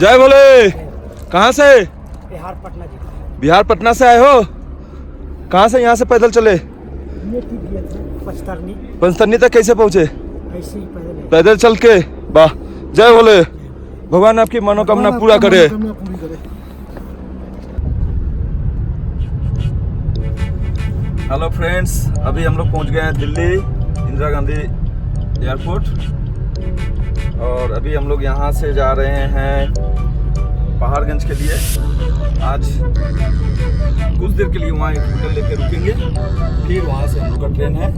जय बोले। कहाँ से? बिहार पटना जिला। बिहार पटना से आए हो? कहाँ से? यहाँ से पैदल चले? ये ठीक गए थे पंचतरनी। पंचतरनी तक कैसे पहुँचे? ऐसे ही पैदल चल के। वाह, जय बोले। भगवान आपकी मनोकामना पूरा करे। हेलो फ्रेंड्स, अभी हम लोग पहुंच गए हैं दिल्ली इंदिरा गांधी एयरपोर्ट और अभी हम लोग यहाँ से जा रहे हैं पहाड़गंज के लिए। आज कुछ देर के लिए वहाँ एक होटल लेके रुकेंगे, फिर वहाँ से हम लोग का ट्रेन है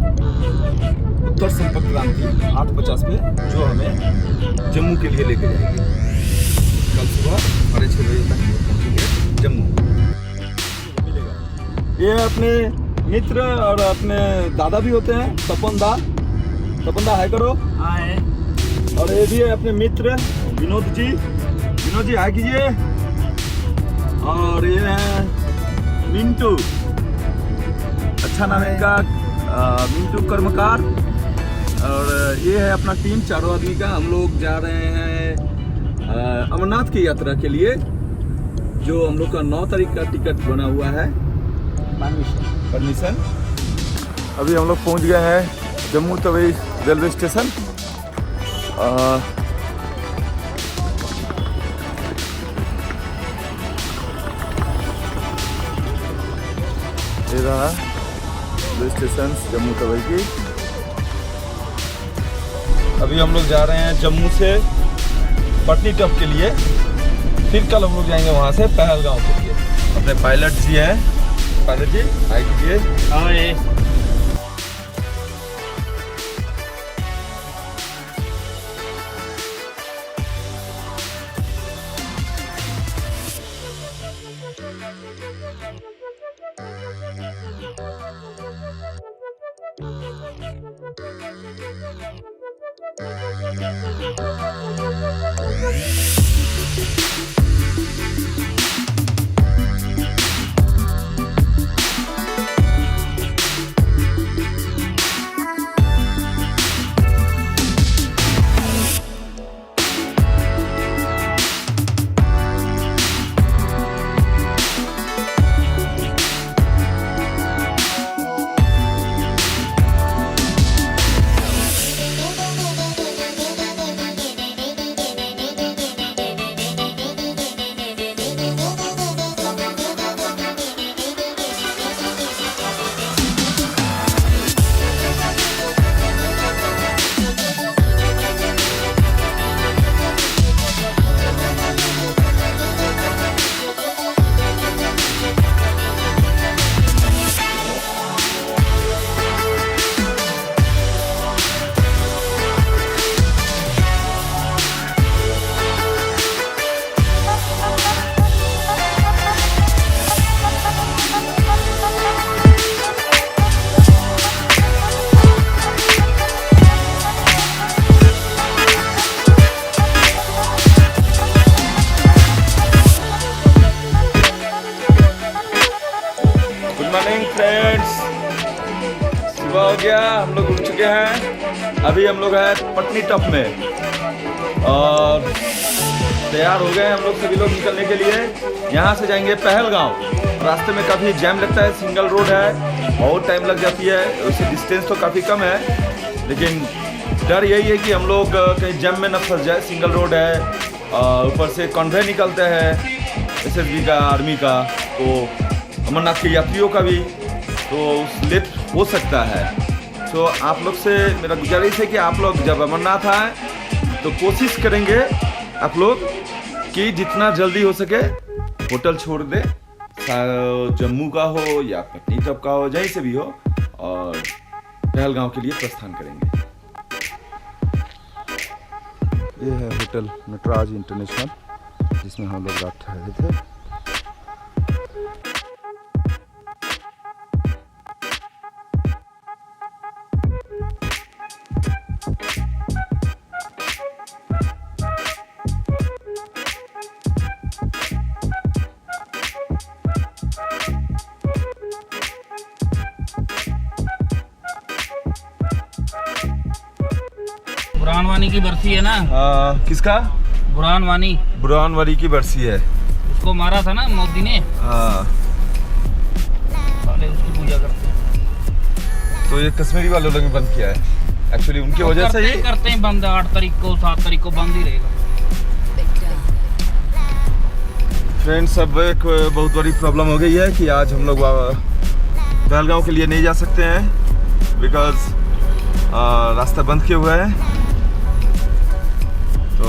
उत्तर संपर्क क्रांति 8:50 पे, जो हमें जम्मू के लिए लेके जाएगी। कल सुबह 6:30 बजे तक पहुँचेंगे जम्मू। ये अपने मित्र और अपने दादा भी होते हैं, तपन दा हाय करो। हाय। और ये भी है अपने मित्र विनोद जी हाय कीजिए। और ये है मिंटू, अच्छा नाम है इनका, मिंटू कर्मकार। और ये है अपना टीम, 4 आदमी का। हम लोग जा रहे हैं अमरनाथ की यात्रा के लिए, जो हम लोग का 9 तारीख का टिकट बना हुआ है, परमिशन। अभी हम लोग पहुंच गए हैं जम्मू तवी रेलवे स्टेशन। ये रहा रेलवे स्टेशन जम्मू तवी की। अभी हम लोग जा रहे हैं जम्मू से पटनी टॉप के लिए, फिर कल हम लोग जाएंगे वहाँ से पहलगांव के लिए। अपने पायलट जी हैं, पायलट जी हाय कीजिए। हाय। फ्रेंड्स, सुबह हो गया, हम लोग उठ चुके हैं। अभी हम लोग हैं पटनी टॉप में और तैयार हो गए हम लोग, सभी लोग निकलने के लिए। यहाँ से जाएंगे पहलगांव। रास्ते में काफ़ी जैम लगता है, सिंगल रोड है, बहुत टाइम लग जाती है। वैसे डिस्टेंस तो काफ़ी कम है, लेकिन डर यही है कि हम लोग कहीं जैम में न फंस जाए। सिंगल रोड है, ऊपर से कॉन्वे निकलते हैं SSB का, आर्मी का, तो अमरनाथ के यात्रियों का भी तो लेट हो सकता है। तो आप लोग से मेरा गुजारिश है कि आप लोग जब अमरनाथ आए तो कोशिश करेंगे आप लोग कि जितना जल्दी हो सके होटल छोड़ दे, जम्मू का हो या पटनी टॉप का हो, जहीं से भी हो, और पहलगांव के लिए प्रस्थान करेंगे। ये है होटल नटराज इंटरनेशनल, जिसमें हम लोग रात ठहरे थे। पुरान वानी की बर्फी है ना। किसका? बुरहान वानी की बरसी है। उसको मारा था ना मोदी ने, हाँ, साले उसकी पूजा करते हैं। तो ये कश्मीरी वालों ने बंद किया है एक्चुअली, उनकी वजह से ही करते हैं बंद। 8 तारीख को 7 तारीख को बंद ही रहेगा। फ्रेंड्स, अब एक बहुत बड़ी प्रॉब्लम हो गई है कि आज हम लोग पहलगांव के लिए नहीं जा सकते हैं बिकॉज रास्ता बंद किए हुए हैं। तो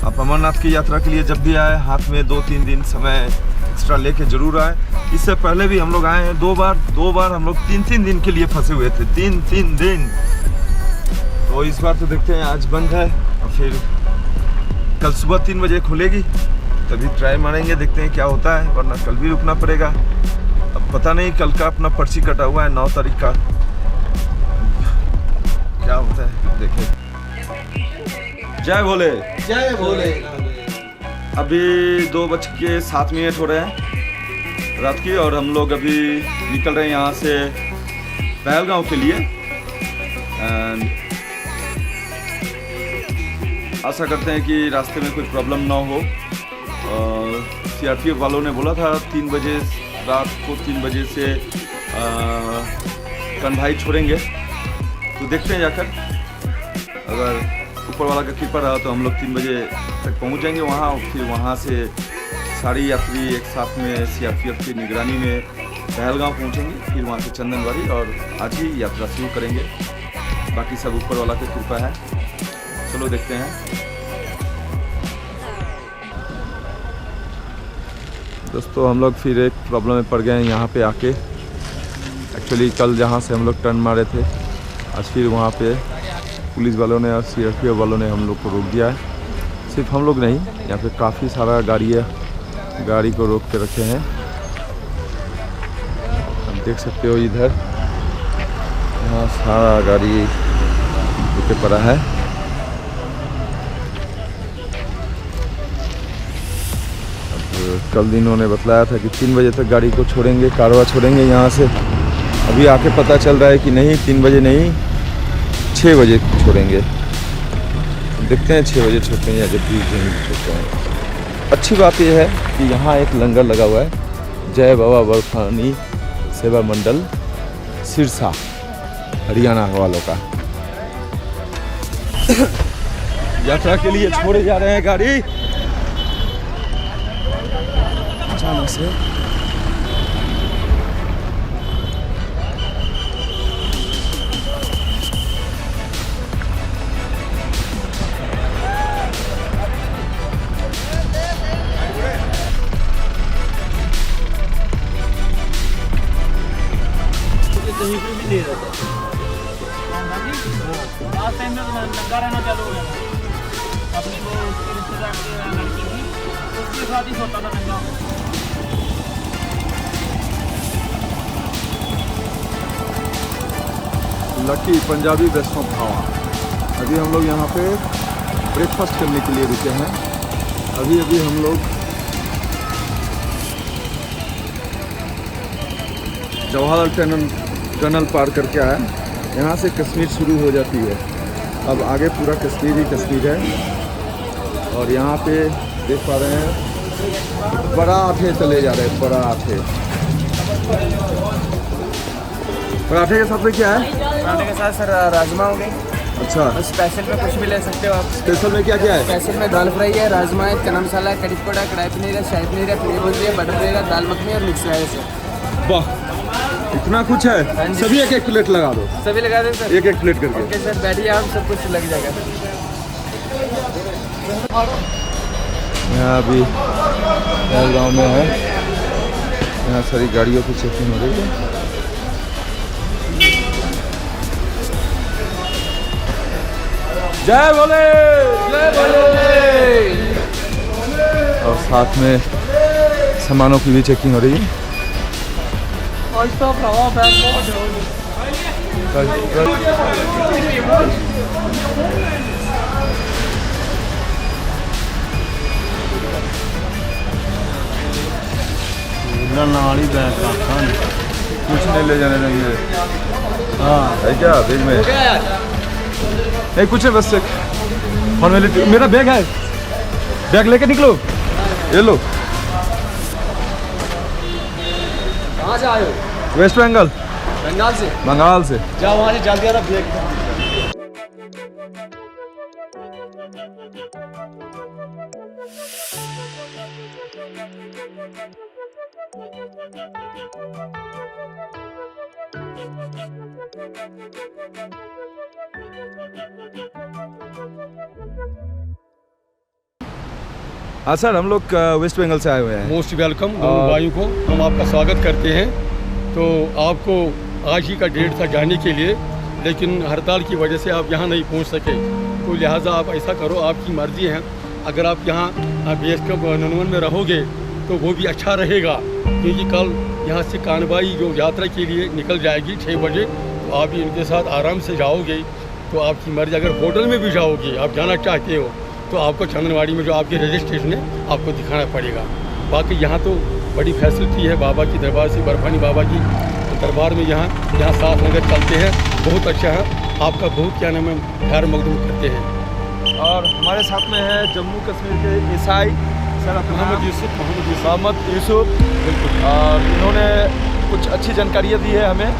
आप अमरनाथ की यात्रा के लिए जब भी आए, हाथ में 2-3 दिन समय एक्स्ट्रा लेके जरूर आए। इससे पहले भी हम लोग आए हैं 2 बार हम लोग 3-3 दिन के लिए फंसे हुए थे, 3-3 दिन। तो इस बार तो देखते हैं, आज बंद है और फिर कल सुबह 3 बजे खुलेगी, तभी ट्राई मारेंगे, देखते हैं क्या होता है, वरना कल भी रुकना पड़ेगा। अब पता नहीं, कल का अपना पर्ची कटा हुआ है 9 तारीख का, क्या होता है देखें। जय भोले, जय भोले। अभी 2:07 हो रहे हैं रात की, और हम लोग अभी निकल रहे हैं यहाँ से पहलगांव के लिए। एंड आशा करते हैं कि रास्ते में कोई प्रॉब्लम ना हो। CRPF वालों ने बोला था 3 बजे रात को 3 बजे से कन्वाई छोड़ेंगे, तो देखते हैं जाकर, अगर ऊपर वाला का कृपा रहा तो हम लोग 3 बजे तक पहुंच जाएंगे वहाँ। फिर वहाँ से सारे यात्री एक साथ में CRPF की निगरानी में पहलगांव पहुंचेंगे, फिर वहाँ से चंदनवाड़ी, और आज ही यात्रा शुरू करेंगे। बाकी सब ऊपर वाला की कृपा है, चलो देखते हैं। दोस्तों, हम लोग फिर एक प्रॉब्लम में पड़ गए हैं यहाँ पे आके। एक्चुअली कल जहाँ से हम लोग टर्न मारे थे, आज फिर वहाँ पे पुलिस वालों ने और CRPF वालों ने हम लोग को रोक दिया है। सिर्फ हम लोग नहीं, यहाँ पे काफ़ी सारा गाड़ी को रोक के रखे हैं। आप देख सकते हो इधर, यहाँ सारा गाड़ी रुके पड़ा है। कल इन्होंने बतलाया था कि 3 बजे तक गाड़ी को छोड़ेंगे, कारवा छोड़ेंगे यहाँ से। अभी आके पता चल रहा है कि नहीं, 3 बजे नहीं, 6 बजे छोड़ेंगे। देखते हैं 6 बजे छोड़ते हैं या जब भी छोड़ते हैं। अच्छी बात यह है कि यहाँ एक लंगर लगा हुआ है, जय बाबा बर्फानी सेवा मंडल सिरसा हरियाणा वालों का। यात्रा के लिए छोड़े जा रहे हैं गाड़ी अचानक से। कहीं पे भी ले रहा था। लास्ट टाइम में लंगा रहना चालू हो गया था। अपनी वो उसके रिश्तेदार की लड़की थी, उसके साथ ही सोता था लंगा। लकी पंजाबी वैष्णो ढाबा। अभी हम लोग यहाँ पे ब्रेकफास्ट करने के लिए रुके हैं। अभी हम लोग जवाहरलाल टनल पार करके आए। यहाँ से कश्मीर शुरू हो जाती है, अब आगे पूरा कश्मीर ही कश्मीर है। और यहाँ पे देख पा रहे हैं पराठे चले जा रहे हैं, पराठे के साथ में क्या है? पराठे के साथ सर राजमा हो गए। अच्छा, और स्पेशल में कुछ भी ले सकते हो आप। स्पेशल में क्या क्या है? स्पेशल में दाल फ्राई है, राजमा है, चना मसाला है, कड़ी पकौड़ा है, कढ़ाई पनीर है, शाही पनीर है, पनीर भुर्जी है, बटर पनीर है, दाल मखनी और मिक्स राइस है। वाह, इतना कुछ है। सभी एक एक प्लेट लगा दो। सभी लगा दें सर, एक एक प्लेट करके। ओके सर, बैठिए आप, सब कुछ लग जाएगा। यहाँ अभी पहलगांव में है, यहाँ सारी गाड़ियों की चेकिंग हो रही है। जय भोले, जय भोले। और साथ में सामानों की भी चेकिंग हो रही है। कुछ नहीं ले जाने देंगे। हाँ है क्या बैग में? नहीं कुछ है, बस एक फॉर्मेलिटी। मेरा बैग है, बैग लेके निकलो, ये लो। कहाँ से आए हो? वेस्ट बंगाल, बंगाल से। बंगाल से। जाओ वहाँ से जल्दी आ रहा बैग। हाँ सर, हम लोग वेस्ट बंगाल से आए हुए हैं। मोस्ट वेलकम दोनों भाइयों को, हम आपका स्वागत करते हैं। तो आपको आज ही का डेट था जाने के लिए, लेकिन हड़ताल की वजह से आप यहाँ नहीं पहुँच सके, तो लिहाजा आप ऐसा करो, आपकी मर्ज़ी है। अगर आप यहाँ बेस कैंप ननवन में रहोगे तो वो भी अच्छा रहेगा, क्योंकि कल यहाँ से कानबाई जो यात्रा के लिए निकल जाएगी 6 बजे, तो आप इनके साथ आराम से जाओगे तो आपकी मर्ज़ी। अगर होटल में भी जाओगे, आप जाना चाहते हो, तो आपको चंदनवाड़ी में जो आपकी रजिस्ट्रेशन है आपको दिखाना पड़ेगा। बाकी यहाँ तो बड़ी फैसिलिटी है बाबा की दरबार से, बर्फानी बाबा की दरबार में यहाँ 7 लंगर चलते हैं, बहुत अच्छा है। आपका बहुत क्या नाम है खैर मकदूम करते हैं। और हमारे साथ में है जम्मू कश्मीर के ईसाई सर, मोहम्मद यूसुफ। और इन्होंने कुछ अच्छी जानकारियाँ दी है हमें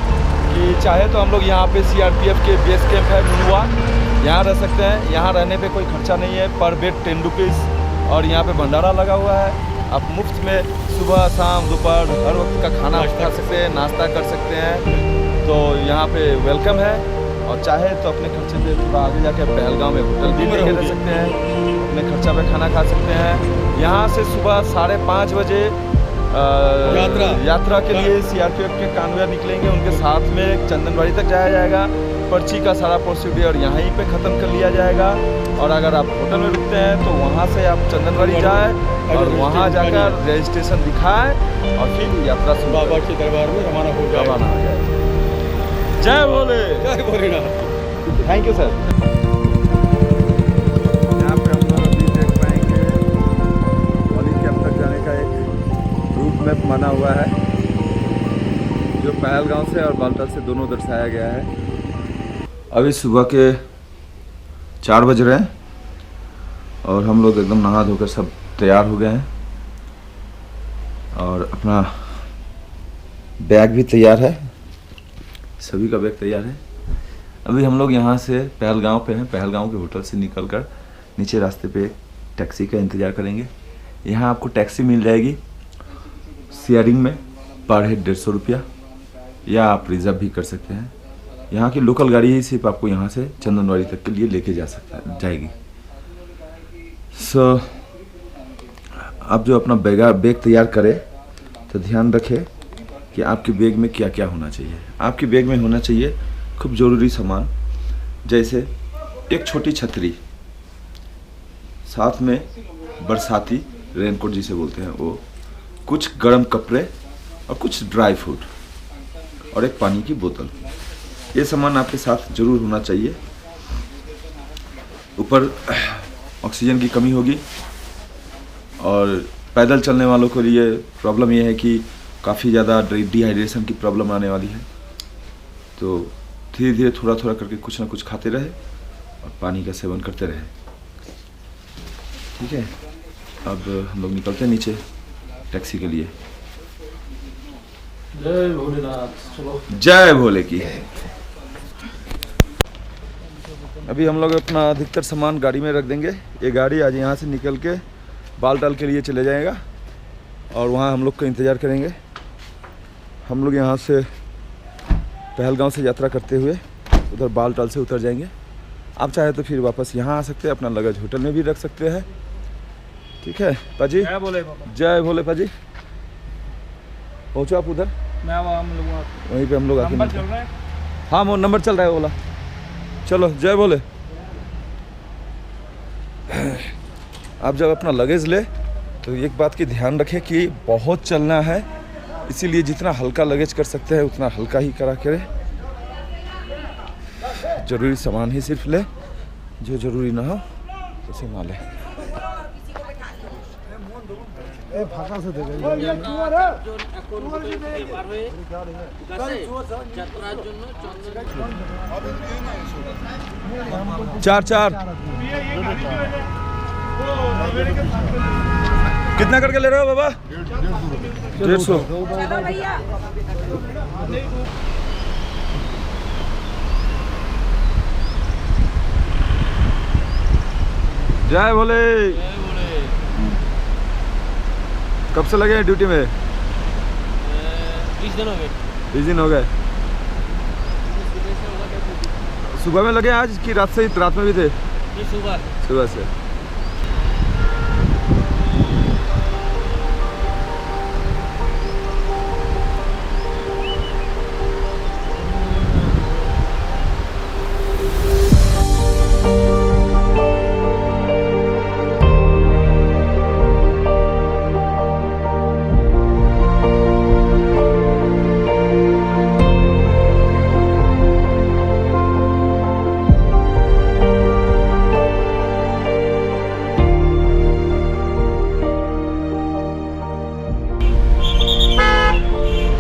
कि चाहे तो हम लोग यहाँ पे CRPF के बेस कैंप है नुनुआ, यहाँ रह सकते हैं। यहाँ रहने पे कोई खर्चा नहीं है, पर बेड 10 रुपीज़। और यहाँ पे भंडारा लगा हुआ है, आप मुफ्त में सुबह शाम दोपहर हर वक्त का खाना खा सकते हैं, नाश्ता कर सकते हैं। तो यहाँ पे वेलकम है। और चाहे तो अपने खर्चे पे थोड़ा आगे जाके पहलगांव में होटल भी लेके रह सकते हैं, अपने खर्चा पे खाना खा सकते हैं। यहाँ से सुबह 5:30 बजे यात्रा के लिए CRPF के कानवे निकलेंगे, उनके साथ में चंदनवाड़ी तक जाया जाएगा। पर्ची का सारा प्रोसीड्यूर यहीं पे ख़त्म कर लिया जाएगा। और अगर आप होटल में रुकते हैं तो वहाँ से आप चंदनवाड़ी जाए और वहाँ जाकर रजिस्ट्रेशन दिखाएं और फिर यात्रा शुरू बाबा के दरबार में रवाना हो जाए। जय भोले, जय भोलेनाथ। Thank you sir. यहाँ पे हम लोग अभी देख पाएंगे होली कैंप तक जाने का एक रूट मैप बना हुआ है, जो पहलगांव से और बालटाल से दोनों दर्शाया गया है। अभी सुबह के 4 बज रहे हैं और हम लोग एकदम नहा धोकर सब तैयार हो गए हैं और अपना बैग भी तैयार है, सभी का बैग तैयार है। अभी हम लोग यहाँ से पहलगांव पे हैं, पहलगांव के होटल से निकलकर नीचे रास्ते पे टैक्सी का इंतज़ार करेंगे। यहाँ आपको टैक्सी मिल जाएगी शेयरिंग में, पर हेड 150 रुपया, या आप रिज़र्व भी कर सकते हैं। यहाँ की लोकल गाड़ी ही सिर्फ आपको यहाँ से चंदनवाड़ी तक के लिए लेके जाएगी। सो आप जो अपना बैग तैयार करें तो ध्यान रखें कि आपके बैग में क्या क्या होना चाहिए। आपके बैग में होना चाहिए खूब ज़रूरी सामान, जैसे एक छोटी छतरी, साथ में बरसाती रेनकोट जिसे बोलते हैं वो, कुछ गर्म कपड़े और कुछ ड्राई फ्रूट और एक पानी की बोतल। ये सामान आपके साथ ज़रूर होना चाहिए। ऊपर ऑक्सीजन की कमी होगी और पैदल चलने वालों के लिए प्रॉब्लम ये है कि काफ़ी ज़्यादा डिहाइड्रेशन की प्रॉब्लम आने वाली है। तो धीरे धीरे थोड़ा थोड़ा करके कुछ ना कुछ खाते रहे और पानी का सेवन करते रहे। ठीक है, अब हम लोग निकलते हैं नीचे टैक्सी के लिए। जय भोलेनाथ। चलो, जय भोले की। अभी हम लोग अपना अधिकतर सामान गाड़ी में रख देंगे। ये गाड़ी आज यहाँ से निकल के बालटाल के लिए चले जाएगा और वहाँ हम लोग का इंतज़ार करेंगे। हम लोग यहाँ से पहलगांव से यात्रा करते हुए उधर बालटाल से उतर जाएंगे। आप चाहे तो फिर वापस यहाँ आ सकते हैं, अपना लगेज होटल में भी रख सकते हैं। ठीक है पाजी, जय भोले बाबा। जय भोले पाजी। पहुँचो आप उधर, मैं वहीं पे हम लोग आके नंबर चल रहा है। हाँ वो नंबर चल रहा है ओला। चलो जय भोले। आप जब अपना लगेज ले तो एक बात की ध्यान रखें कि बहुत चलना है, इसीलिए जितना हल्का लगेज कर सकते हैं उतना हल्का ही करा करें। ज़रूरी सामान ही सिर्फ ले, जो ज़रूरी ना हो उसे ना ले। फाका से देगा 4-4 कितना करके ले रहे हो बाबा? 150। चलो भैया। जय भोले। कब से लगे हैं ड्यूटी में? 20 दिन हो गए। 20 दिन हो गए। सुबह में लगे आज कि रात से? रात में भी थे? सुबह से।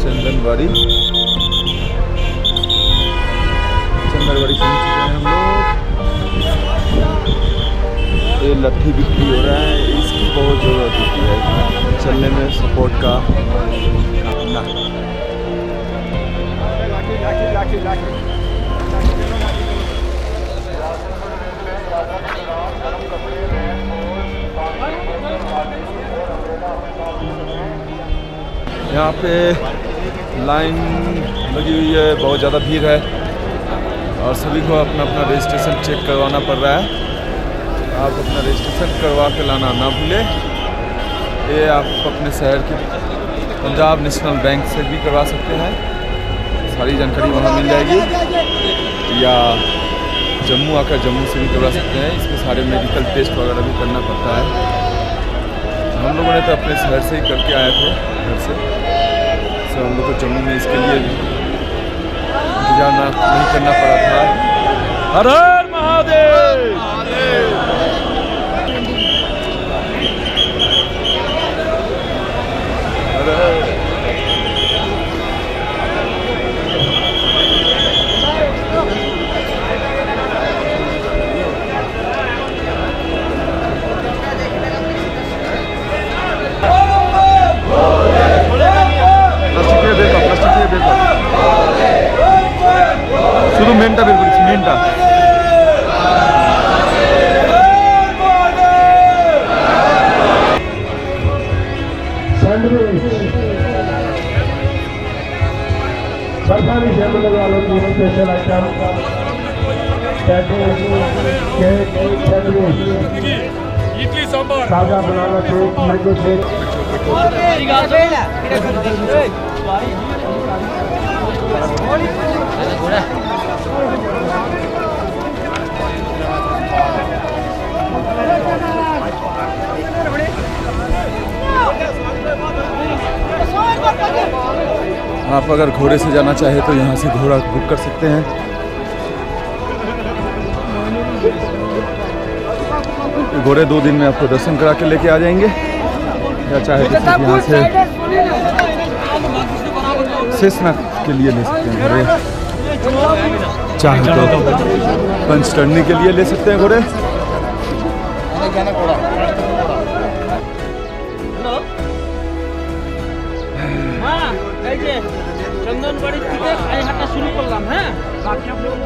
चंदनवाड़ी पहुंच चुके हैं हम लोग। ये लट्ठी बिक्री हो रहा है, इसकी बहुत ज़रूरत होती है चलने में, सपोर्ट का ना। यहाँ पे लाइन लगी हुई है, बहुत ज़्यादा भीड़ है और सभी को अपना अपना रजिस्ट्रेशन चेक करवाना पड़ रहा है। आप अपना रजिस्ट्रेशन करवा के लाना ना भूलें। ये आप अपने शहर के पंजाब नेशनल बैंक से भी करवा सकते हैं, सारी जानकारी वहाँ मिल जाएगी, या जम्मू आकर जम्मू से भी करवा सकते हैं। इसमें सारे मेडिकल टेस्ट वगैरह भी करना पड़ता है। हम लोगों ने तो अपने शहर से ही करके आए थे, घर से। तो हम लोग को जम्मू में इसके लिए इंतजार नहीं करना पड़ा था। हर हर महादेव। শুধু মেনটা বের করেছি, মেনটা। सरकारी सैंडविच वालों की स्पेशल आइटम इडली सांभर ताजा बनाना शेक, मैंगो शेक। आप अगर घोड़े से जाना चाहे तो यहाँ से घोड़ा बुक कर सकते हैं। घोड़े 2 दिन में आपको दर्शन करा के लेके आ जाएंगे, या चाहे तो सिर्फ यहाँ से शेषनाग के लिए ले सकते हैं घोड़े, चाहे तो पंचतरणी के लिए ले सकते हैं घोड़े। চন্দনবাড়ি থেকে পায়ে হাঁটা শুরু করলাম। হ্যাঁ, বাকি आप लोगों को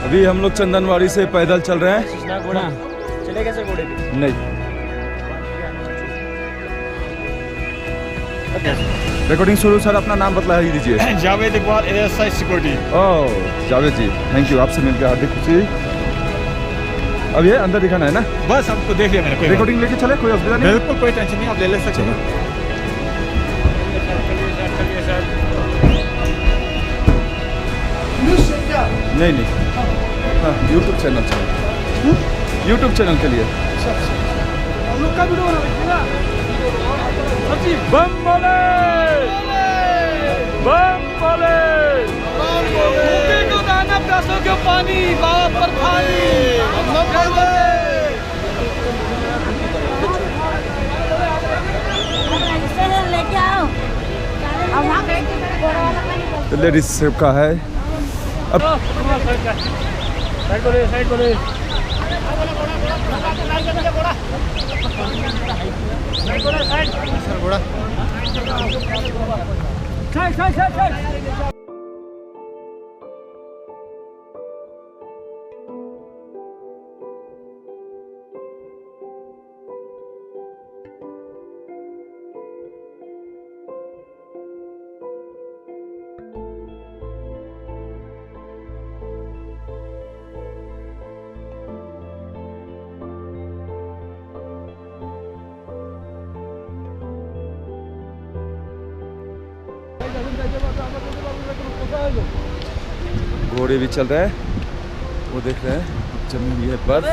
अभी हम लोग चंदनवाड़ी से पैदल चल रहे हैं। घोड़ा चले कैसे घोड़े पे? नहीं, रिकॉर्डिंग शुरू। सर अपना नाम बतला ही दीजिए। Javed Iqbal, ASI security. Oh Javed ji, thank you, आपसे मिलकर हार्दिक खुशी। अब ये अंदर दिखाना है ना? बस आपको देख लिया मैंने। रिकॉर्डिंग लेके चले, कोई असुविधा नहीं? बिल्कुल कोई टेंशन नहीं, आप ले सकते हैं। नहीं नहीं, हाँ यूट्यूब चैनल चाहिए, यूट्यूब चैनल के लिए। हम लोग का वीडियो बना बम बोले, बम बोले, को दाना प्यासों के पानी, बाबा पर पानी। लेके आओ। अब वहाँ गए लेडीज सेब का है। अब साइड बोले घोड़े भी चल रहे हैं, वो देख रहे हैं, जमी हुई है बर्फ।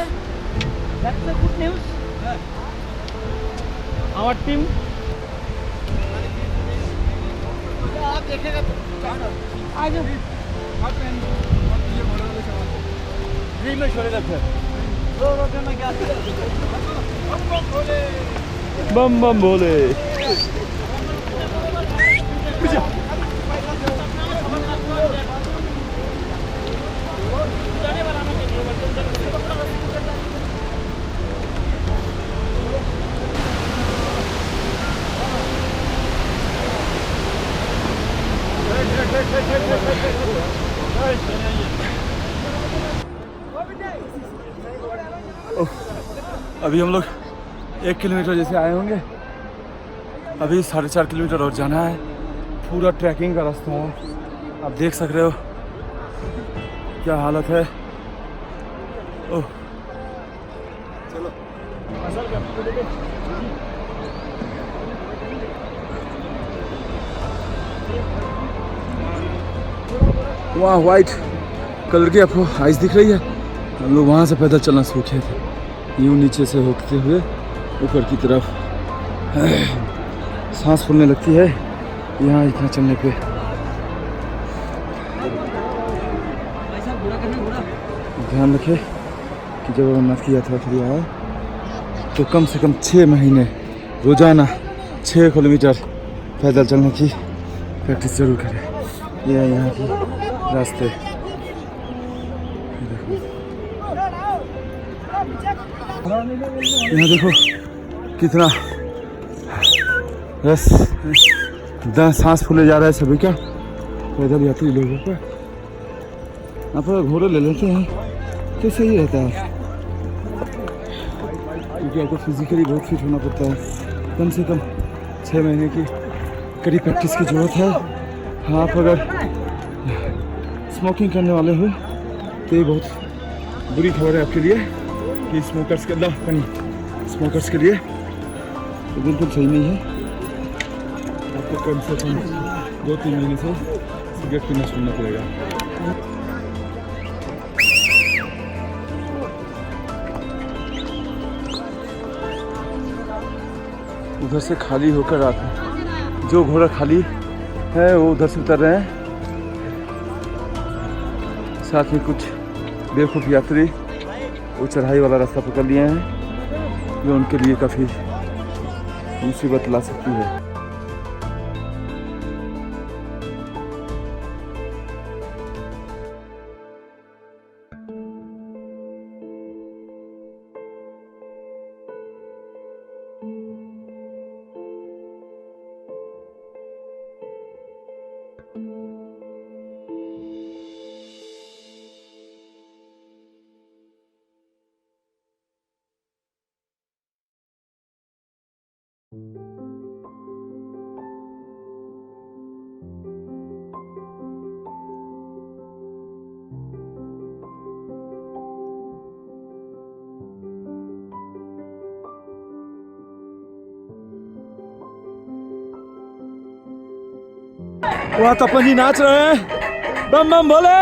That's the good news. Our team. बम बम भोले। अभी हम लोग 1 किलोमीटर जैसे आए होंगे, अभी 4.5 किलोमीटर और जाना है। पूरा ट्रैकिंग का रास्ता है, आप देख सक रहे हो क्या हालत है। ओह चलो वहाँ वाइट कलर की आपको आइस दिख रही है, हम लोग वहाँ से पैदल चलना शुरू किए थे, यूँ नीचे से होते हुए ऊपर की तरफ। सांस फूलने लगती है यहाँ इतना चलने पे। ध्यान रखें कि जब अमरनाथ की यात्रा के लिए आए तो कम से कम 6 महीने रोज़ाना 6 किलोमीटर पैदल चलने की प्रैक्टिस जरूर करें। ये है यहाँ की रास्ते। यहाँ देखो कितना बस सांस फूले जा रहा है सभी का, पैदल यात्री लोगों का। आप घोड़े ले लेते हैं तो सही रहता है, क्योंकि आपको फिजिकली बहुत फिट होना पड़ता है। कम से कम 6 महीने की कड़ी प्रैक्टिस की ज़रूरत है। हाँ, आप अगर स्मोकिंग करने वाले हो तो ये बहुत बुरी खबर है आपके लिए कि स्मोकर्स के लिए तो बिल्कुल सही नहीं है। आपको कम से कम 2-3 महीने से सिगरेट पीना छोड़ना पड़ेगा। उधर से खाली होकर आते हैं, जो घोड़ा खाली है वो उधर से उतर रहे हैं। साथ में कुछ बेवकूफ़ यात्री वो चढ़ाई वाला रास्ता पकड़ लिए हैं, जो उनके लिए काफ़ी मुसीबत ला सकती है। वहाँ तपन नाच रहे हैं, बम बम भोले।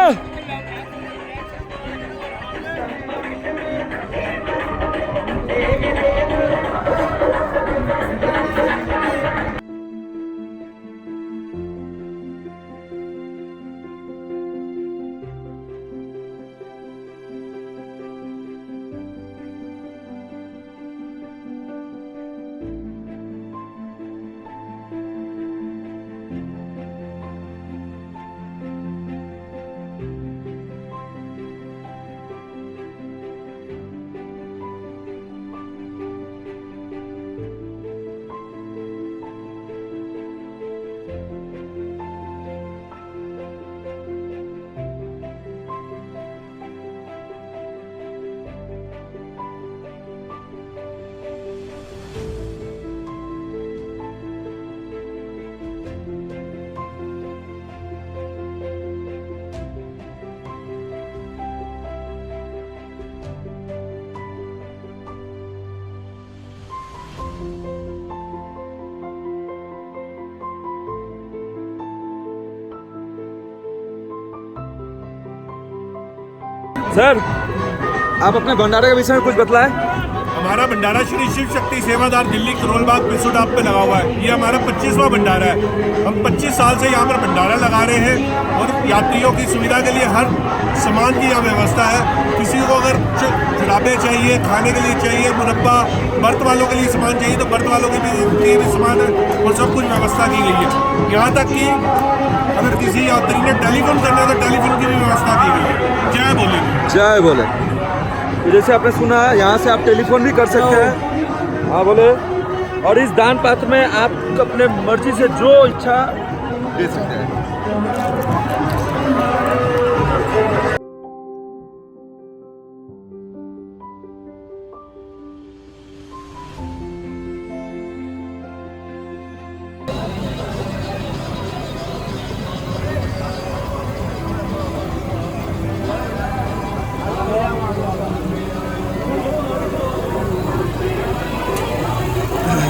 सर आप अपने भंडारे के विषय में कुछ बतलाएं। हमारा भंडारा श्री शिव शक्ति सेवादार दिल्ली करोलबाग पिसुड आप पे लगा हुआ है। ये हमारा 25वां भंडारा है। हम 25 साल से यहाँ पर भंडारा लगा रहे हैं और यात्रियों की सुविधा के लिए हर सामान की यहाँ व्यवस्था है। किसी को अगर शराबें चाहिए, खाने के लिए चाहिए, मुरब्बा, बर्त वालों के लिए सामान चाहिए तो बर्त वालों के भी सामान है और सब कुछ व्यवस्था की गई है। यहाँ तक कि अगर किसी यात्री ने टेलीफोन करना है तो टेलीफोन की भी व्यवस्था की गई है। जय बोले, जय बोले। तो जैसे आपने सुना है यहाँ से आप टेलीफोन भी कर सकते हैं। हाँ बोले। और इस दान पात्र में आप अपने मर्जी से जो इच्छा दे सकते हैं।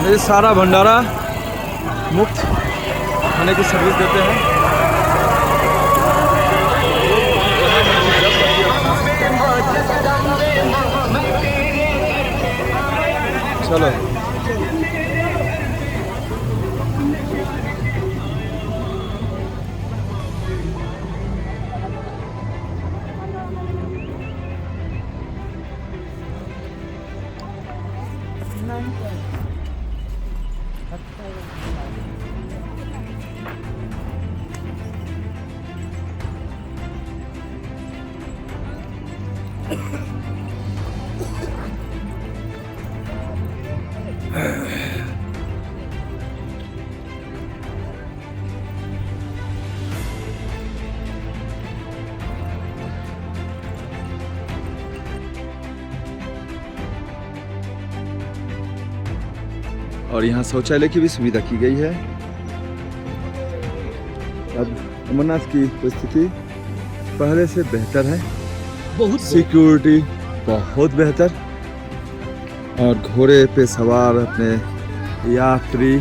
ये सारा भंडारा मुफ्त खाने की सर्विस देते हैं। चलो और यहाँ शौचालय की भी सुविधा की गई है। अब अमरनाथ की परिस्थिति पहले से बेहतर है, बहुत सिक्योरिटी बहुत बेहतर और घोड़े पे सवार अपने यात्री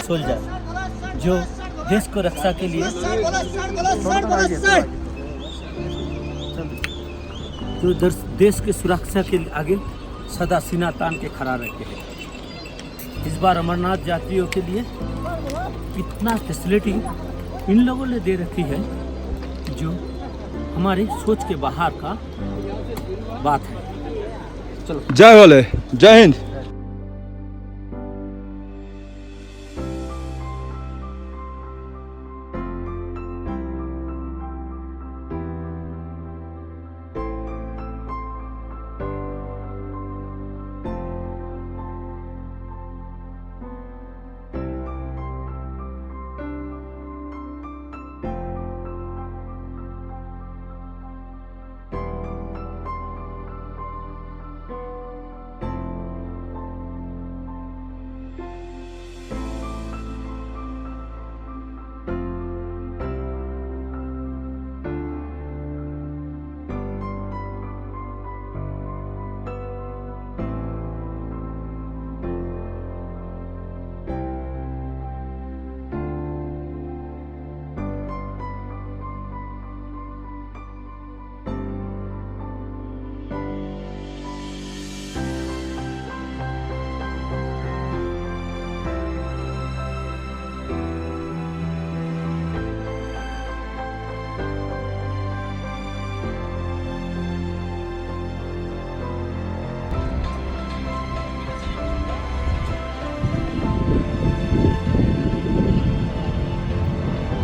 सोल्जर जो देश को रक्षा के लिए जो देश की सुरक्षा के आगे सदा सीना तान के खड़ा रहते हैं। इस बार अमरनाथ यात्रियों के लिए कितना फैसिलिटी इन लोगों ने दे रखी है जो हमारे सोच के बाहर का बात है। चलो जय भोले, जय हिंद।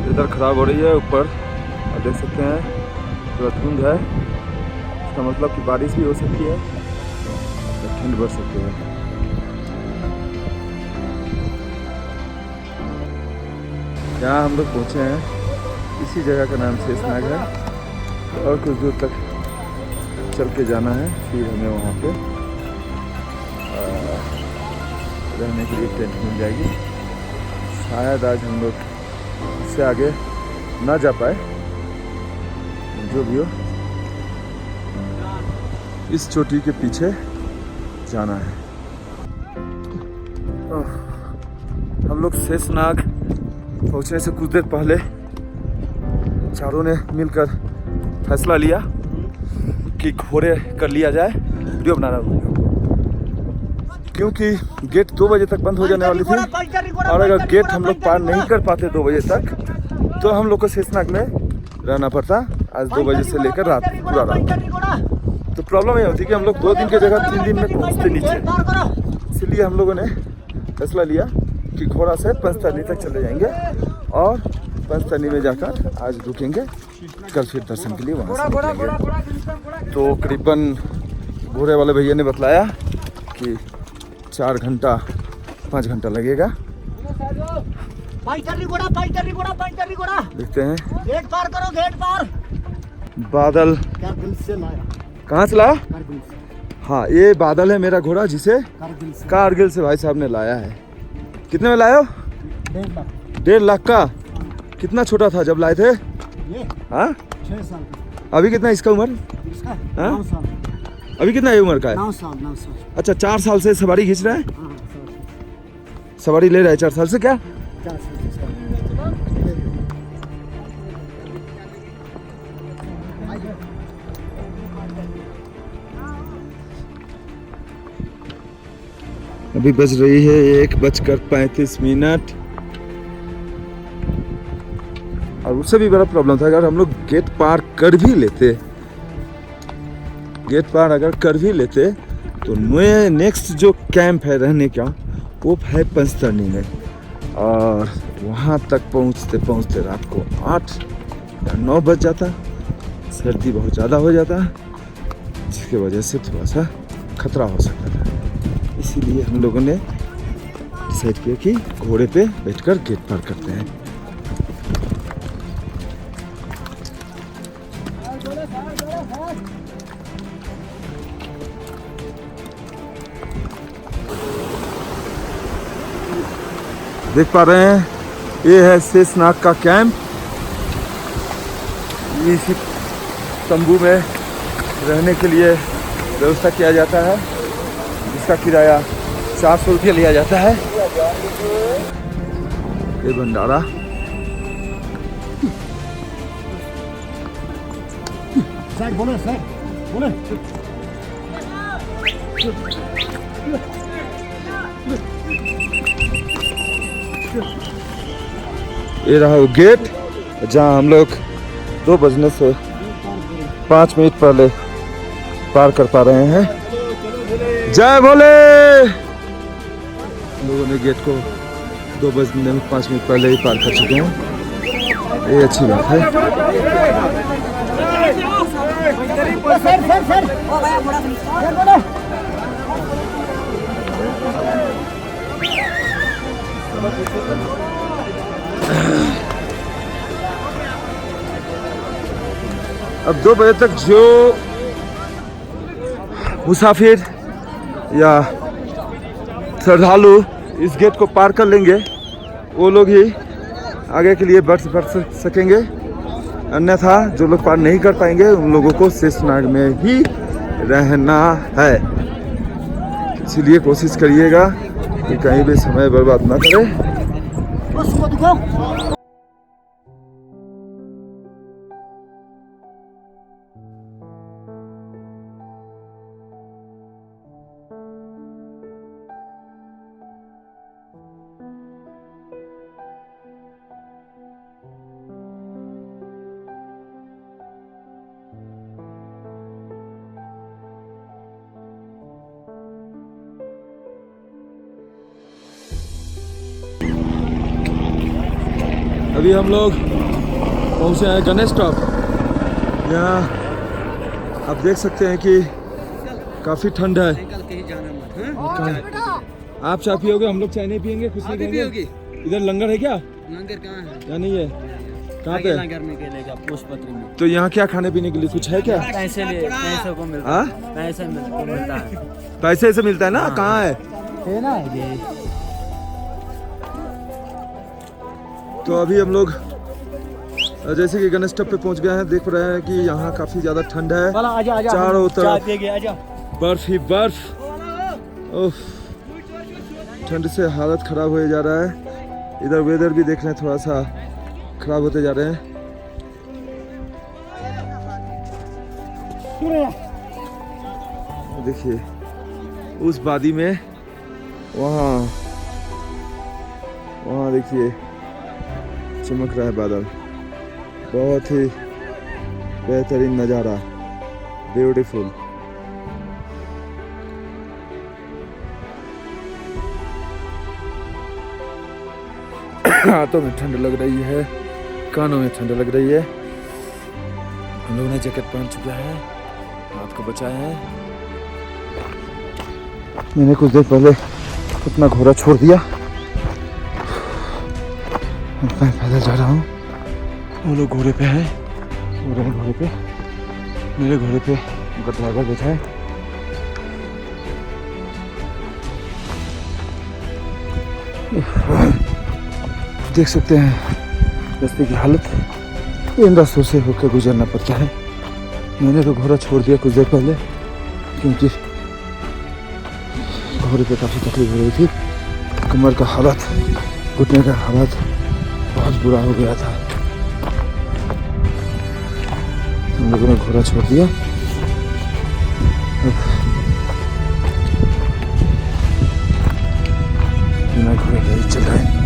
इधर खराब हो रही है ऊपर, आप देख सकते हैं पूरा धुंध है। इसका मतलब कि बारिश भी हो सकती है, ठंड बढ़ सकती है। यहाँ हम लोग पहुँचे हैं, इसी जगह का नाम शेषनाग है और कुछ दूर तक चल के जाना है। फिर हमें वहाँ पे रहने के लिए टेंट मिल जाएगी। शायद आज हम लोग इससे आगे ना जा पाए, जो भी हो इस चोटी के पीछे जाना है। हम लोग शेषनाग पहुंचने से कुछ देर पहले चारों ने मिलकर फैसला लिया कि घोड़े कर लिया जाए, वीडियो बनाना होगा, क्योंकि गेट 2 बजे तक बंद हो जाने वाली थी और अगर गेट हम लोग पार नहीं कर पाते 2 बजे तक तो हम लोग को शेषनाग में रहना पड़ता आज 2 बजे से लेकर रात पूरा रात। तो प्रॉब्लम ये होती कि हम लोग 2 दिन की जगह 3 दिन में पहुंचते नीचे, इसलिए हम लोगों ने फैसला लिया कि घोड़ा से पंचतरनी तक चले जाएंगे और पंचतरनी में जाकर आज रुकेंगे, कल फिर दर्शन के लिए वहाँ से निकलेंगे। तो करीबन घोड़े वाले भैया ने बतलाया कि 4 घंटा 5 घंटा लगेगा। देखते हैं, गेट पार करो, गेट पार। बादल कहाँ से लाया? हाँ, ये बादल है मेरा घोड़ा, जिसे कारगिल से भाई साहब ने लाया है। कितने में लाए हो? 1.5 लाख का। कितना छोटा था जब लाए थे? हाँ, 6 साल। अभी कितना इसका उम्र? इसका 9 साल। अभी कितना है उम्र का है? 9 साल। अच्छा, 4 साल से सवारी खींच रहा है, हाँ, सवारी ले रहा है 4 साल से। क्या 4 साल। अभी बज रही है 1:35। और उससे भी बड़ा प्रॉब्लम था, अगर हम लोग गेट पार कर भी लेते, तो नेक्स्ट जो कैंप है रहने का वो है पंचतरनी में, और वहाँ तक पहुँचते रात को 8 या 9 बज जाता। सर्दी बहुत ज़्यादा हो जाता, जिसकी वजह से थोड़ा सा खतरा हो सकता था। इसीलिए हम लोगों ने डिसाइड किया कि घोड़े पे बैठकर गेट पार करते हैं। देख पा रहे हैं, ये है शेषनाग का कैंप। इसी तंबू में रहने के लिए व्यवस्था किया जाता है, जिसका किराया 400 रुपये लिया जाता है। ये भंडारा ये रहा वो गेट जहाँ हम लोग 2 बजने से 5 मिनट पहले पार कर पा रहे हैं। जय भोले। लोगों ने गेट को 2 बजने में 5 मिनट पहले ही पार कर चुके हैं, ये अच्छी बात है। अब 2 बजे तक जो मुसाफिर या श्रद्धालु इस गेट को पार कर लेंगे वो लोग ही आगे के लिए बढ़ सकेंगे, अन्यथा जो लोग पार नहीं कर पाएंगे उन लोगों को शेषनाग में ही रहना है। इसलिए कोशिश करिएगा कि कहीं भी समय बर्बाद ना करें। उसको दिखाओ। अभी हम लोग पहुंचे हैं गणेश टॉप। यहाँ आप देख सकते हैं कि काफ़ी ठंड है। आप चाय पियोगे? हम लोग चाय नहीं पियेंगे, कुछ नहीं पियेंगे। इधर लंगर है क्या? लंगर कहाँ है? यहाँ नहीं है। कहाँ पे? लंगर में मिलेगा पुष्पत्री में। तो यहाँ क्या खाने पीने के लिए कुछ है क्या? पैसे को मिलता है। पैसे मिलता है। पैसे से मिलता है ना? कहाँ है? तो अभी हम लोग जैसे कि गणेश टॉप पे पहुंच गए हैं। देख रहे हैं कि यहाँ काफी ज्यादा ठंड है, चारों तरफ बर्फ ही बर्फ। ओह, ठंड से हालत खराब हो जा रहा है। इधर वेदर भी देख रहे हैं थोड़ा सा खराब होते जा रहे हैं। देखिए उस वादी में वहाँ देखिए चमक रहा है बादल। बहुत ही बेहतरीन नज़ारा, ब्यूटीफुल। हाथों में ठंड लग रही है, कानों में ठंड लग रही है। हम लोगों ने जैकेट पहन चुका है, हाथ को बचाया है। मैंने कुछ देर पहले अपना घोड़ा छोड़ दिया, मैं पैदल जा रहा हूँ। वो लोग घोड़े पे हैं, घोड़े पे, मेरे घोड़े पे उनका ड्राइवर बैठा है। देख सकते हैं रास्ते की हालत, इन रास्तों से होकर गुजरना पड़ता है। मैंने तो घोड़ा छोड़ दिया कुछ देर पहले, क्योंकि घोड़े पे काफ़ी तकलीफ हो रही थी। कमर का हालत, घुटने का हालत बहुत बुरा हो गया था। हम लोगों ने घोड़ा छोड़ दिया। बिना घोड़े के ही चल रहे हैं।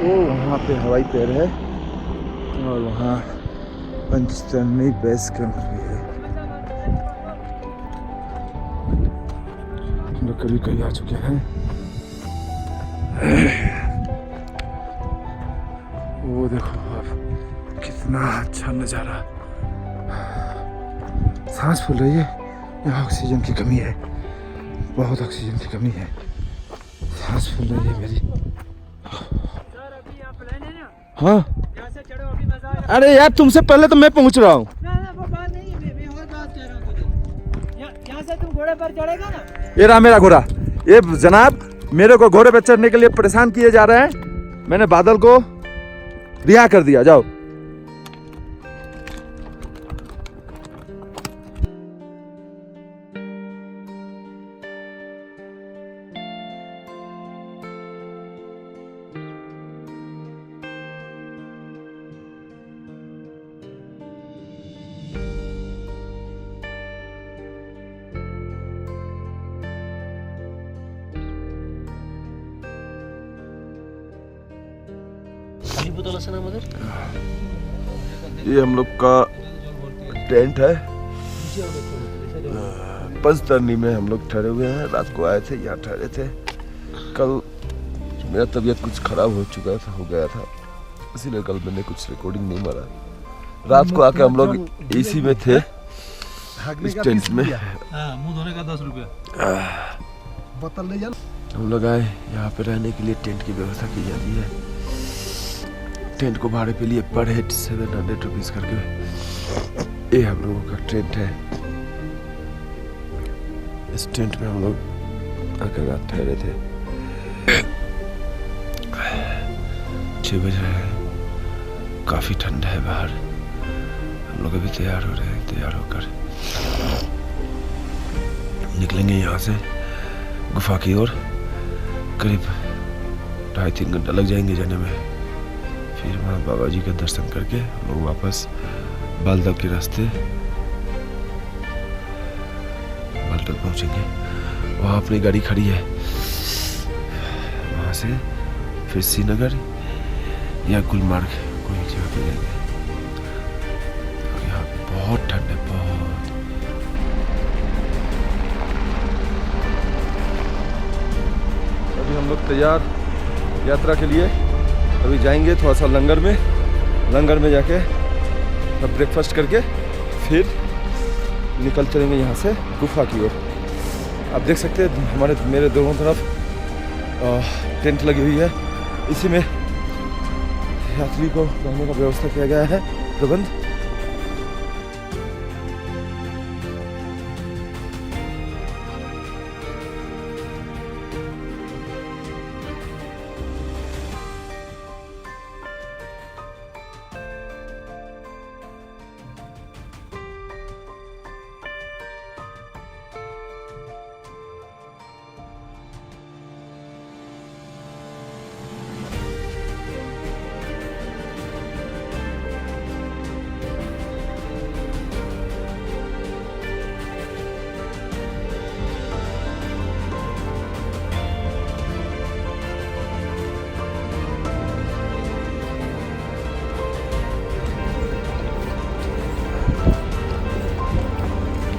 वो वहाँ पे हवाई पैर है और वहाँ पंचतरणी बेस कैंप भी है। हम लोग करीब आ चुके हैं। वो देखो आप, कितना अच्छा नज़ारा। सांस फूल रही है, यहाँ ऑक्सीजन की कमी है, बहुत ऑक्सीजन की कमी है। सांस फूल रही है मेरी। हाँ, अरे यार तुमसे पहले तो मैं पहुंच रहा हूँ। यहाँ से तुम घोड़े पर चढ़ेगा ना? ये रहा मेरा घोड़ा। ये जनाब मेरे को घोड़े पर चढ़ने के लिए परेशान किए जा रहे हैं। मैंने बादल को रिहा कर दिया, जाओ। ये हम लोग का टेंट है। पंचतरनी में हम लोग ठहरे हुए हैं। रात को आए थे, यहाँ ठहरे थे। कल मेरा तबीयत कुछ खराब हो गया था, इसीलिए कल मैंने कुछ रिकॉर्डिंग नहीं मारा। रात को आके हम लोग एसी में थे, इस टेंट में। मुंह धोने का 10 रुपया बोतल ले जा। हम लोग आए, यहाँ पे रहने के लिए टेंट की व्यवस्था की जाती है। टेंट को भाड़े पे लिए पर हेड 700 रुपीज़ करके। ये हम लोगों का टेंट है। इस टेंट में हम लोग आकर रात ठहरे थे। 6 बज रहे हैं, काफ़ी ठंडा है बाहर। हम लोग अभी तैयार हो रहे हैं। तैयार होकर निकलेंगे यहाँ से गुफा की ओर। करीब 2.5-3 घंटा लग जाएंगे जाने में। फिर वहाँ बाबा जी का दर्शन करके हम लोग वापस बालदल के रास्ते बालदल पहुँचेंगे। वहाँ अपनी गाड़ी खड़ी है। वहाँ से फिर श्रीनगर या गुलमर्ग कोई जगह पे जाएंगे। यहाँ बहुत ठंड है, बहुत। अभी हम लोग तैयार यात्रा के लिए। अभी जाएंगे थोड़ा सा लंगर में जाके तब ब्रेकफास्ट करके फिर निकल चलेंगे यहाँ से गुफा की ओर। आप देख सकते हैं मेरे दोनों तरफ टेंट लगी हुई है। इसी में यात्री को रहने का व्यवस्था किया गया है, प्रबंध।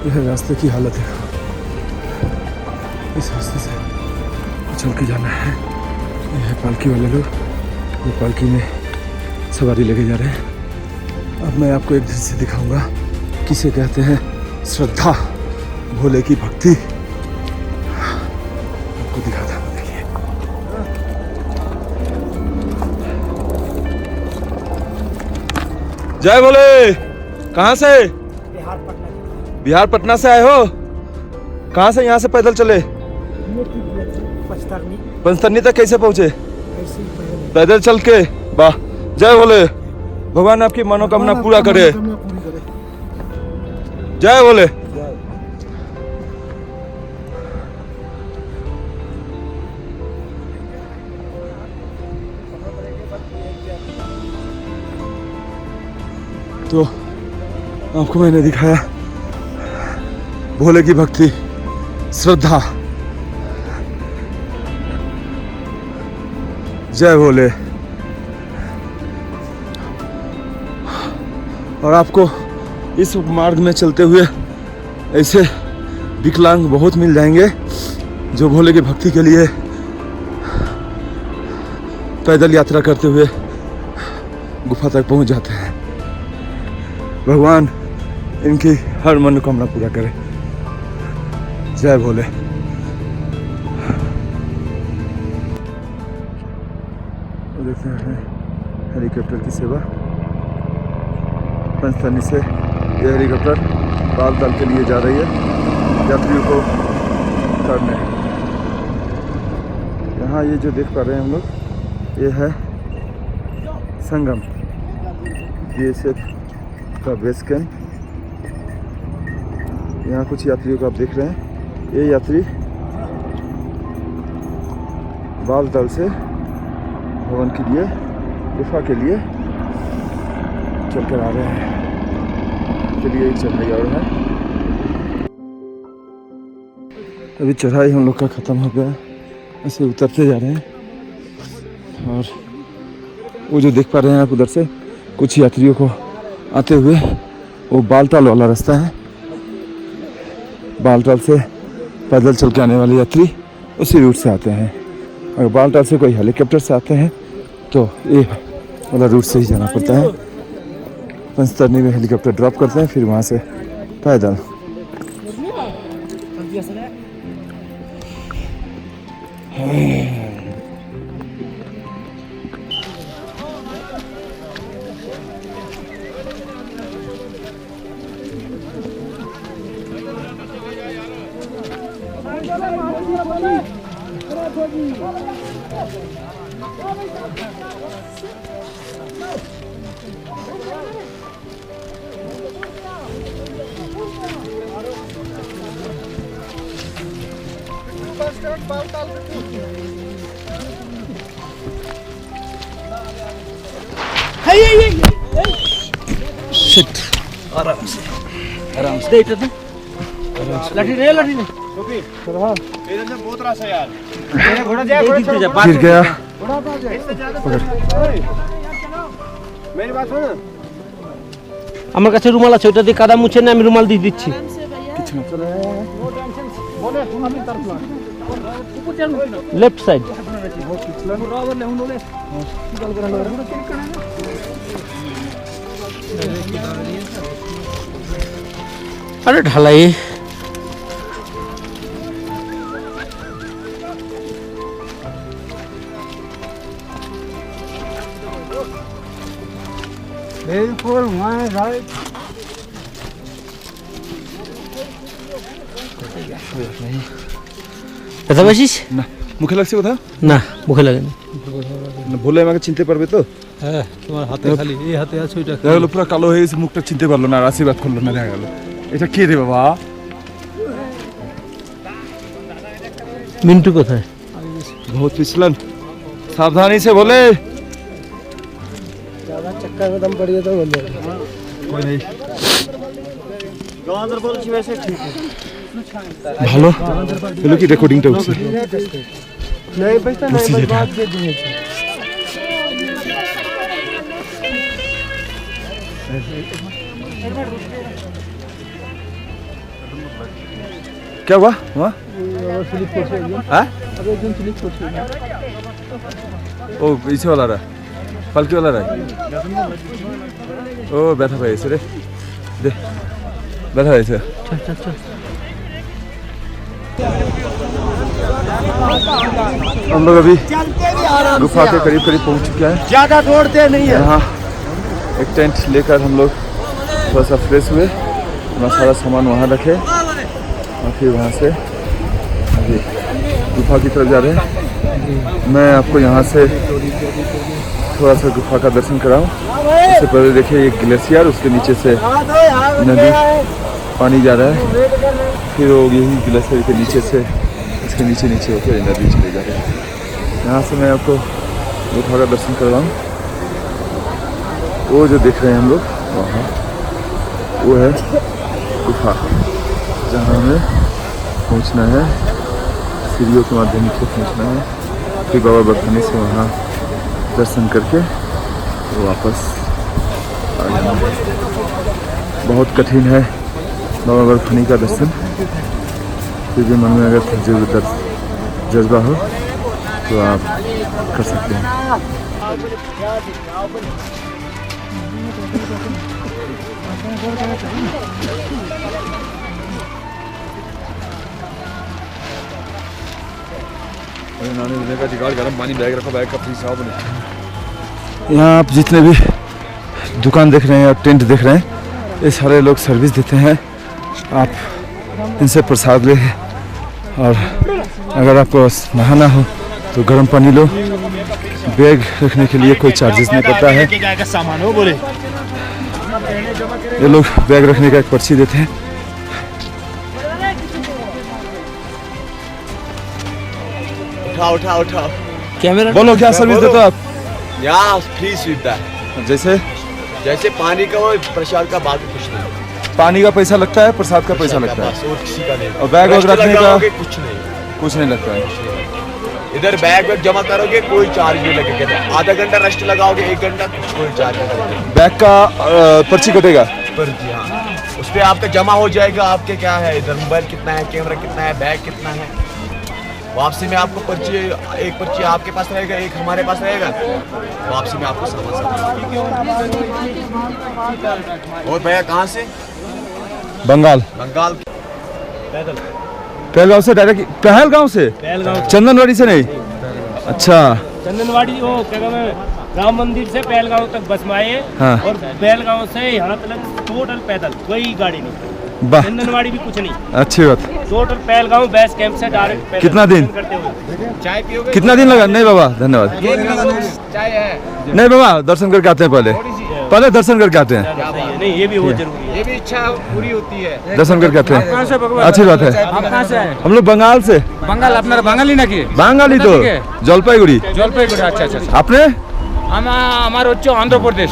यह रास्ते की हालत है। इस रास्ते से चल के जाना है। यह पालकी वाले लोग, ये पालकी में सवारी लेके जा रहे हैं। अब मैं आपको एक दृश्य दिखाऊंगा, किसे कहते हैं श्रद्धा, भोले की भक्ति। आपको दिखाता हूँ, देखिए। जय भोले। कहाँ से? बिहार पटना से आए हो? कहाँ से? यहाँ से पैदल चले? पंचतरनी तक कैसे पहुँचे? पैदल चल के। वाह, जय भोले। भगवान आपकी मनोकामना पूरा करे। जय भोले। तो आपको मैंने दिखाया भोले की भक्ति, श्रद्धा। जय भोले। और आपको इस मार्ग में चलते हुए ऐसे विकलांग बहुत मिल जाएंगे जो भोले की भक्ति के लिए पैदल यात्रा करते हुए गुफा तक पहुंच जाते हैं। भगवान इनकी हर मनोकामना पूरा करे। जय भोले। देखते हैं हेलीकॉप्टर की सेवा। पंचतरनी से यह हेलीकॉप्टर बालताल के लिए जा रही है यात्रियों को उतारने। यहाँ ये जो देख पा रहे हैं हम लोग, ये है संगम, BSF का बेस कैंप। यहाँ कुछ यात्रियों को आप देख रहे हैं। ये यात्री बालताल से भवन के लिए, गुफा के लिए चल कर आ रहे हैं। चलिए एक चढ़ाई और है। अभी चढ़ाई हम लोग का ख़त्म हो गया। ऐसे उतरते जा रहे हैं और वो जो देख पा रहे हैं आप उधर से कुछ यात्रियों को आते हुए, वो बालटाल वाला रास्ता है। बालटाल से पैदल चल के आने वाले यात्री उसी रूट से आते हैं। अगर बालटाल से कोई हेलीकॉप्टर से आते हैं तो ये वाला रूट से ही जाना पड़ता है। पंचतरनी में हेलीकॉप्टर ड्रॉप करते हैं, फिर वहाँ से पैदल। गिर गया। আমার কাছে রুমাল আছে, ওটা দিয়ে কাদা মুছে না, আমি রুমাল দিয়ে দিচ্ছি। लेफ्ट साइड अरे ढलाई बिल्कुल वहाँ राइट কথা বলছিস না মুখে লাগছে কথা না মুখে লাগে না বলে আমাকে চিনতে পারবে তো হ্যাঁ তোমার হাতে খালি এই হাতে আছে ওইটা দেখা গেলো পুরো কালো হয়ে গেছে, মুখটা চিনতে পারলো না, আর আশীর্বাদ করলো না। দেখা গেল এটা কে রে বাবা? মিন্টু কোথায়? बहुत फिसलन, सावधानी से बोले। ज्यादा चक्का में दम पड़ी है तो बोल दे कोई नहीं अंदर बोलছি वैसे ठीक है ভালো হলো কি রেকর্ডিংটা উঠছে नहीं बचता नहीं बात दे दिए क्या हुआ वहाँ? स्लिप कर से हाँ? अब एकदम स्लिप कर से ओ पीछे वाला रहा, पलके वाला रहा। ओ बैठा भाई ऐसे रे, दे बैठा भाई ऐसे। चल चल चल हम लोग अभी गुफा के करीब करीब पहुंच चुके हैं। ज्यादा दौड़ते नहीं है। यहाँ एक टेंट लेकर हम लोग थोड़ा सा फ्रेश हुए, अपना सारा सामान वहाँ रखे और फिर वहाँ से अभी गुफा की तरफ जा रहे हैं। मैं आपको यहाँ से थोड़ा सा गुफा का दर्शन कराऊँ। उससे पहले देखिए ये ग्लेशियर, उसके नीचे से नदी पानी जा रहा है, फिर वो यही ग्लेशियर के नीचे से इसके नीचे नीचे होकर नदी चले जा रहे हैं। यहाँ से मैं आपको गुफा का दर्शन करवाऊँ। वो जो देख रहे हैं हम लोग वहाँ, वो है गुफा जहाँ हमें पहुँचना है। सीढ़ियों के माध्यम से पहुँचना है, फिर बाबा बरफनी से वहाँ दर्शन करके वो वापस आ जाना है। बहुत कठिन है बाबा बरफनी का दर्शन, फिर भी मन में अगर जज्बा हो तो आप कर सकते हैं। यहाँ आप जितने भी दुकान देख रहे हैं और टेंट देख रहे हैं, ये सारे लोग सर्विस देते हैं। आप इनसे प्रसाद ले, और अगर आपको नहाना हो तो गर्म पानी लो। बैग रखने के लिए कोई चार्जेस नहीं पड़ता है। सामान हो बोले ये लोग बैग रखने का एक पर्ची देते हैं। उठाओ कैमरा बोलो क्या सर्विस देते हो आप? यहाँ फ्री सुविधा है, जैसे जैसे पानी का हो, प्रसाद का, बाकी कुछ नहीं। पानी का पैसा लगता है, प्रसाद का पैसा लगता है, बस और किसी का नहीं। और बैग वैग रखने का कुछ नहीं कुछ नहीं लगता है। इधर बैग वैग जमा करोगे कोई चार्ज नहीं लगेगा, आधा घंटा रेस्ट लगाओगे 1 घंटा कोई चार्ज नहीं लगेगा। बैग का पर्ची कटेगा? पर जी हाँ, उस पर आपका जमा हो जाएगा, आपके क्या है इधर मोबाइल कितना है, कैमरा कितना है, बैग कितना है। वापसी में आपको पर्ची, एक पर्ची आपके पास रहेगा, एक हमारे पास रहेगा, वापसी में आपको सामान। और भैया कहाँ से? बंगाल। बंगाल। पहलगांव से डायरेक्ट? पहलगांव से? चंदनवाड़ी से नहीं? अच्छा, चंदनवाड़ी वो क्या कहते हैं, राम मंदिर से पहलगांव तक बस में आए। हाँ। और पहलगांव से यहाँ तक टोटल पैदल, कोई गाड़ी नहीं, वाह, चंदनवाड़ी भी कुछ नहीं, अच्छी बात। टोटल पहलगांव बेस कैंप से डायरेक्ट पैदल। कितना दिन? करते हुए चाय पियोगे? कितना दिन लगा? नहीं बाबा, धन्यवाद। चाय है नहीं बाबा, दर्शन करके आते हैं, पहले दर्शन करके आते हैं। नहीं, ये भी बहुत जरूरी है, ये भी इच्छा पूरी होती है। दर्शन करके आते हैं, अच्छी बात है। आप कहाँ से आए? हम लोग बंगाल से। बंगाल? अपना बंगाली ना की? बांगाली तो जलपाईगुड़ी। जलपाईगुड़ी, अच्छा अच्छा। आपने? हमारे হচ্ছে आंध्र प्रदेश।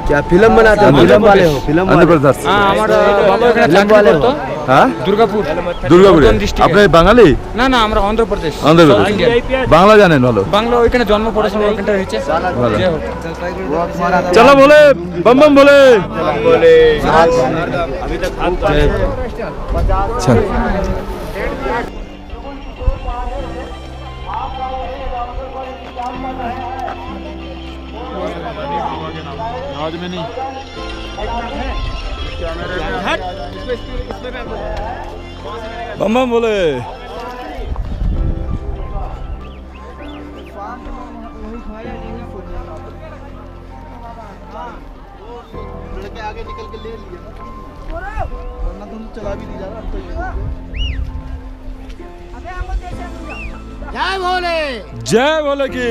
क्या फिल्म बनाते हो? फिल्म वाले हो? फिल्म आंध्र प्रदेश। हमारा बाबा এখানে চাকরি করতো। हाँ, দুর্গাপুর। দুর্গাপুরে। আপনি বাঙালি? না না, আমরা অন্ধ্র প্রদেশ। অন্ধ্র প্রদেশ। বাংলা জানেন ভালো? বাংলা ওইখানে জন্ম পড়াশোনা ওইখানটা হয়েছে। चलो बोले बम बम बोले। अच्छा, बम बम बोले। जय भोले। जय भोले की।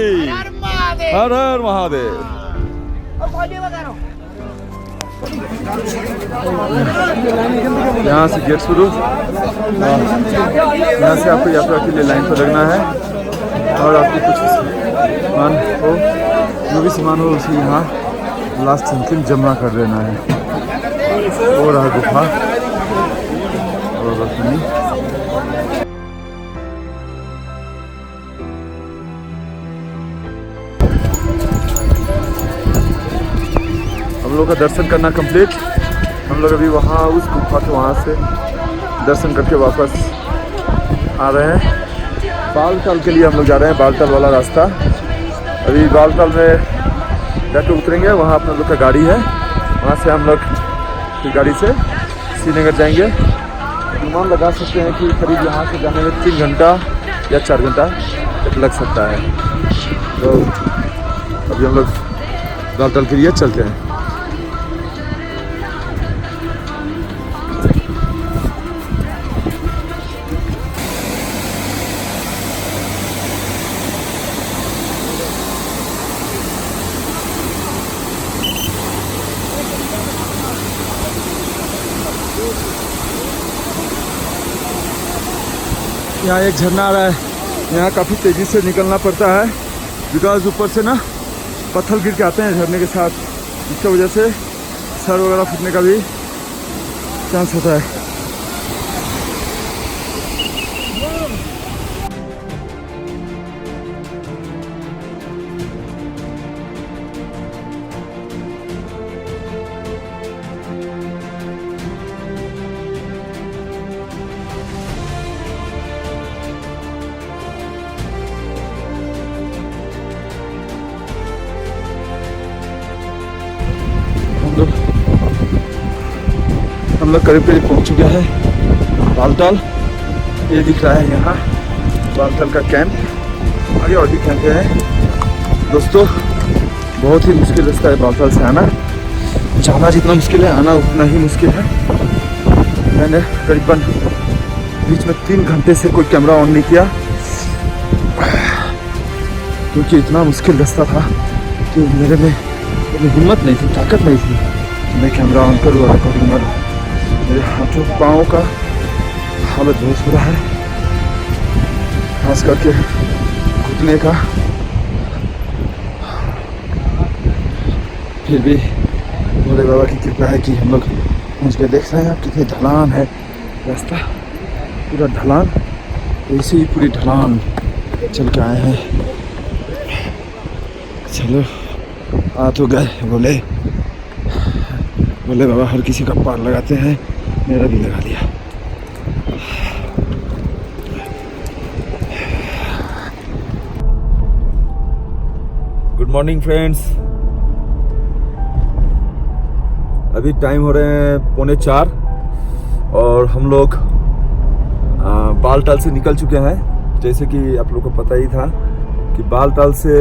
हर हर महादेव। यहाँ से गेट शुरू, यहाँ से आपको यात्रा के लिए लाइन पर लगना है और आपको कुछ सामान हो, जो भी सामान हो उसे यहाँ लास्ट अंतिम जमा कर देना है। और रहा गुफा और रखनी। हम लोग का दर्शन करना कंप्लीट। हम लोग अभी वहाँ उस गुफा के वहाँ से दर्शन करके वापस आ रहे हैं। बालताल के लिए हम लोग जा रहे हैं, बालताल वाला रास्ता। अभी बालताल में जाके उतरेंगे, वहाँ अपना लोग का गाड़ी है, वहाँ से हम लोग फिर गाड़ी से श्रीनगर जाएंगे। अनुमान लगा सकते हैं कि करीब यहाँ से जाने में 3 घंटा या 4 घंटा तक लग सकता है। तो अभी हम लोग बालताल के लिए चलते हैं। यहाँ एक झरना आ रहा है, यहाँ काफ़ी तेज़ी से निकलना पड़ता है बिकॉज ऊपर से ना पत्थर गिर के आते हैं झरने के साथ, जिसकी वजह से सर वगैरह फूटने का भी चांस होता है। हम लोग करीब करीब पहुंच चुके हैं बालताल। ये दिख रहा है यहाँ बालताल का कैंप, आगे और भी कैंप है। दोस्तों बहुत ही मुश्किल रास्ता है बालताल से आना, जाना जितना मुश्किल है आना उतना ही मुश्किल है। मैंने करीबन बीच में 3 घंटे से कोई कैमरा ऑन नहीं किया क्योंकि इतना मुश्किल रास्ता था कि मेरे में हिम्मत नहीं थी, ताकत नहीं थी मैं कैमरा ऑन करूँ और रिकॉर्डिंग करूँ। मेरे हाथों पाँव का हालत बहुत बुरा है, खास करके घुटने का। फिर भी भोले बाबा की कृपा है कि हम लोग पहुँच गए। देख रहे हैं आप कितनी ढलान है, रास्ता पूरा ढलान, ऐसे ही पूरी ढलान चल के आए हैं। चलो आ तो गए। बोले बाबा हर किसी का पार लगाते हैं, मेरा भी लगा लिया। Good morning friends. अभी टाइम हो रहे हैं 3:45 और हम लोग बालटाल से निकल चुके हैं। जैसे कि आप लोगों को पता ही था कि बालटाल से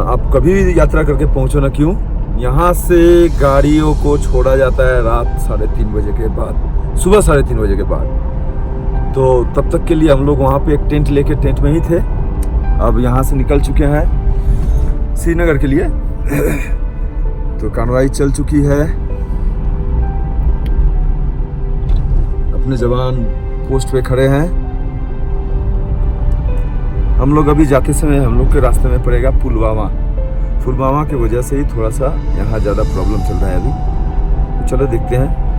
आप कभी भी यात्रा करके पहुंचो ना क्यों, यहाँ से गाड़ियों को छोड़ा जाता है रात 3:30 बजे के बाद, सुबह 3:30 बजे के बाद। तो तब तक के लिए हम लोग वहाँ पे एक टेंट लेके टेंट में ही थे। अब यहाँ से निकल चुके हैं श्रीनगर के लिए। तो कार्रवाई चल चुकी है, अपने जवान पोस्ट पे खड़े हैं। हम लोग अभी जाते समय हम लोग के रास्ते में पड़ेगा पुलवामा की वजह से ही थोड़ा सा यहाँ ज़्यादा प्रॉब्लम चल रहा है अभी। तो चलो देखते हैं।